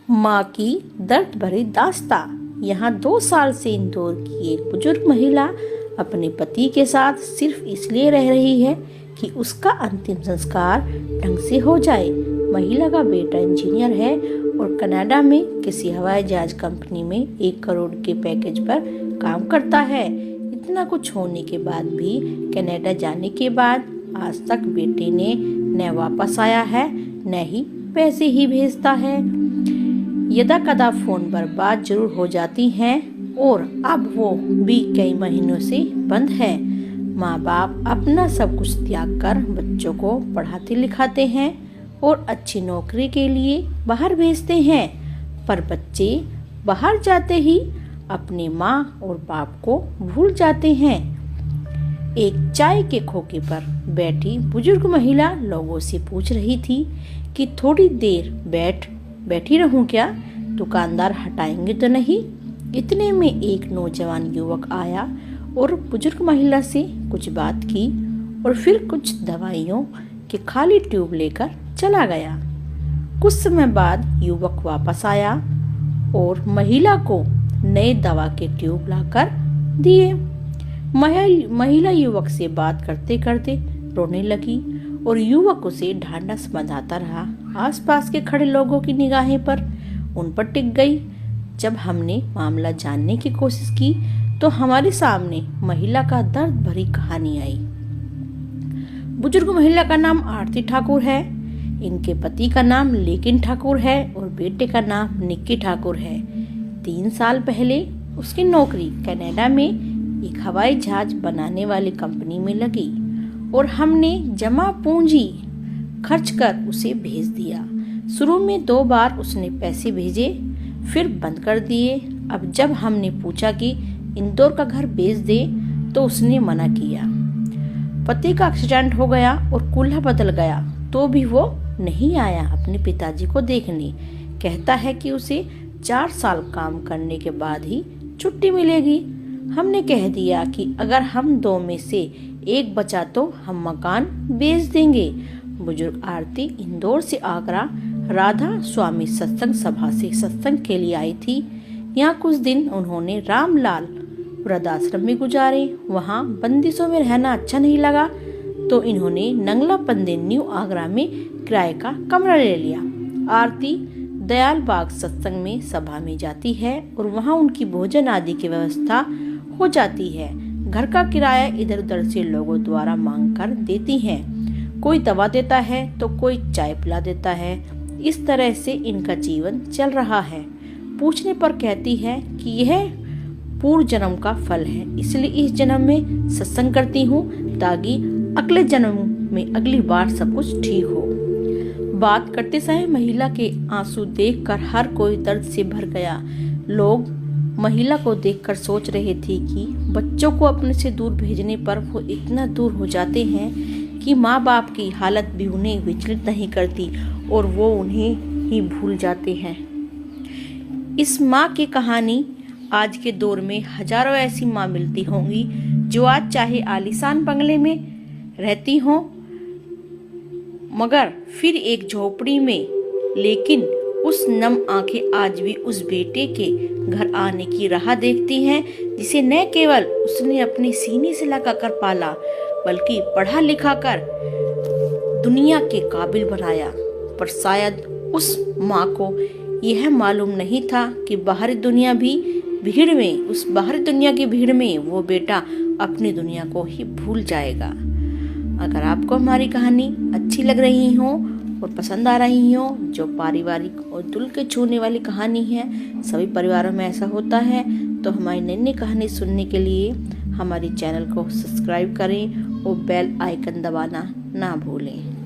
माँ की दर्द भरी दास्तां। यहाँ 2 साल से इंदौर की एक बुजुर्ग महिला अपने पति के साथ सिर्फ इसलिए रह रही है कि उसका अंतिम संस्कार ढंग से हो जाए। महिला का बेटा इंजीनियर है और कनाडा में किसी हवाई जहाज कंपनी में 1 करोड़ के पैकेज पर काम करता है। इतना कुछ होने के बाद भी कनाडा जाने के बाद आज तक बेटे ने न वापस आया है न ही पैसे ही भेजता है। यदा कदा फोन पर बात जरूर हो जाती है और अब वो भी कई महीनों से बंद है। माँ बाप अपना सब कुछ त्याग कर बच्चों को पढ़ाते लिखाते हैं और अच्छी नौकरी के लिए बाहर भेजते हैं, पर बच्चे बाहर जाते ही अपनी माँ और बाप को भूल जाते हैं। एक चाय के खोखे पर बैठी बुजुर्ग महिला लोगों से पूछ रही थी कि थोड़ी देर बैठी रहूं क्या, दुकानदार हटाएंगे तो नहीं। इतने में एक नौजवान युवक आया और बुजुर्ग महिला से कुछ बात की और फिर कुछ दवाइयों के खाली ट्यूब लेकर चला गया। कुछ समय बाद युवक वापस आया और महिला को नए दवा के ट्यूब लाकर दिए। महिला युवक से बात करते करते रोने लगी और युवक उसे ढांढस बंधाता रहा। आसपास के खड़े लोगों की निगाहें पर उन पर टिक गई। जब हमने मामला जानने की कोशिश की तो हमारे सामने महिला का दर्द भरी कहानी आई। बुजुर्ग महिला का नाम आरती ठाकुर है। इनके पति का नाम लेकिन ठाकुर है और बेटे का नाम निक्की ठाकुर है। 3 साल पहले उसकी नौकरी कनाडा में एक हवाई जहाज बनाने वाली कंपनी में लगी और हमने जमा पूंजी खर्च कर उसे भेज दिया। शुरू में 2 बार उसने पैसे भेजे, फिर बंद कर दिए। अब जब हमने पूछा कि इंदौर का घर बेच दे तो उसने मना किया। पति का एक्सीडेंट हो गया और कूल्हा बदल गया तो भी वो नहीं आया अपने पिताजी को देखने। कहता है कि उसे 4 साल काम करने के बाद ही छुट्टी मिलेगी। हमने कह दिया कि अगर हम 2 में से एक बचा तो हम मकान बेच देंगे। बुजुर्ग आरती इंदौर से आगरा राधा स्वामी सत्संग सभा से सत्संग के लिए आई थी। यहाँ कुछ दिन उन्होंने रामलाल वृद्धाश्रम में गुजारे। वहाँ बंदिशों में रहना अच्छा नहीं लगा तो इन्होंने नंगला पंदे न्यू आगरा में किराए का कमरा ले लिया। आरती दयाल बाग सत्संग में सभा में जाती है और वहाँ उनकी भोजन आदि की व्यवस्था हो जाती है। घर का किराया इधर उधर से लोगों द्वारा मांग कर देती हैं। कोई दवा देता है तो कोई चाय पिला देता है। इस तरह से इनका जीवन चल रहा है। पूछने पर कहती है कि यह पूर्व जन्म का फल है, इसलिए इस जन्म में सत्संग करती हूँ ताकि अगले जन्म में अगली बार सब कुछ ठीक हो। बात करते समय महिला के आंसू देखकर हर कोई दर्द से भर गया। लोग महिला को देखकर सोच रहे थे कि बच्चों को अपने से दूर भेजने पर वो इतना दूर हो जाते हैं कि माँ बाप की हालत भी उन्हें विचलित नहीं करती और वो उन्हें ही भूल जाते हैं। इस माँ की कहानी आज के दौर में हजारों ऐसी माँ मिलती होंगी जो आज चाहे आलीशान बंगले में रहती हों मगर फिर एक झोपड़ी में, लेकिन उस नम आंखें आज भी उस बेटे के घर आने की राह देखती हैं जिसे न केवल उसने अपने सीने से लगाकर पाला बल्कि पढ़ा लिखा कर दुनिया के काबिल बनाया। पर शायद उस माँ को यह मालूम नहीं था कि बाहरी दुनिया की भीड़ में वो बेटा अपनी दुनिया को ही भूल जाएगा। अगर आपको हमारी कहानी अच्छी लग रही हो और पसंद आ रही हो, जो पारिवारिक और दिल के छूने वाली कहानी है, सभी परिवारों में ऐसा होता है, तो हमारी नई नई कहानी सुनने के लिए हमारे चैनल को सब्सक्राइब करें और बेल आइकन दबाना ना भूलें।